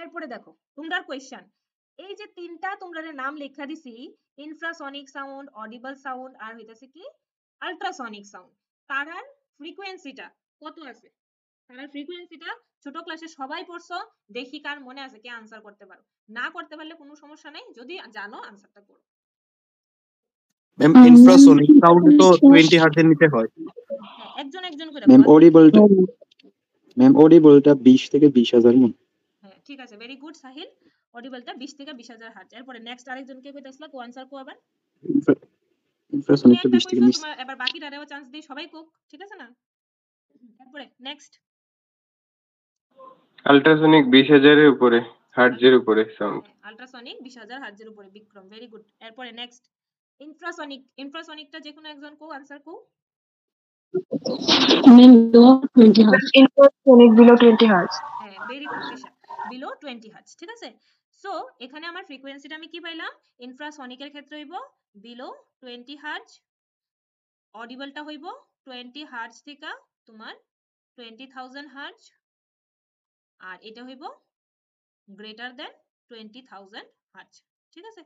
এরপরে দেখো তোমরার কোয়েশ্চেন, এই যে তিনটা তোমরা নাম লেখা দিছি, ইনফ্রাসনিক সাউন্ড, অডিবল সাউন্ড আর হইতাছে কি আল্ট্রাসনিক সাউন্ড, তারার ফ্রিকোয়েন্সিটা কত আছে? তারার ফ্রিকোয়েন্সিটা ছোট ক্লাসে সবাই পড়ছো, দেখি কার মনে আছে, কে আনসার করতে পারো। না করতে পারলে কোনো সমস্যা নেই, যদি জানো আনসারটা করো। ম্যাম ইনফ্রাসনিক সাউন্ড তো 20 হার্টজের নিচে হয়। হ্যাঁ, একজন একজন করে ম্যাম বলো। অডিবলটা, ম্যাম অডিবলটা 20 থেকে 20,000 মন। হ্যাঁ ঠিক আছে, ভেরি গুড সাহিল, অডিবলটা 20 থেকে 20,000 হার্টজ। এরপরে নেক্সট আরেকজনকে কইতাছলা, কো আনসার কো আবার। ইনফ্রাসনিকটা একটা 20 থেকে কইছো, 20। তোমার এবার বাকিটারেও চান্স দেই, সবাই কোক, ঠিক আছে না? এরপরে নেক্সট। আল্ট্রাসনিক 20,000 এর উপরে, হার্টজের উপরে সাউন্ড। আল্ট্রাসনিক 20,000 হার্টজের উপরে, বিক্রম ভেরি গুড। এরপরে নেক্সট ইনফ্রাসনিক, ইনফ্রাসনিকটা যে কোনো একজন কো আনসার কো। Ma'am below 20 hertz. Infrasonic below 20 hertz. হ্যাঁ very good Krisha, below 20 hertz, ঠিক আছে। সো এখানে আমার ফ্রিকোয়েন্সিটা আমি কি পাইলাম, ইনফ্রাসনিকের ক্ষেত্রে হইব বিলো 20 হার্টজ, অডিবলটা হইব 20 হার্টজ থেকে তোমার 20,000 হার্টজ, আর এটা হইব গ্রেটার দেন 20,000 হার্টজ, ঠিক আছে।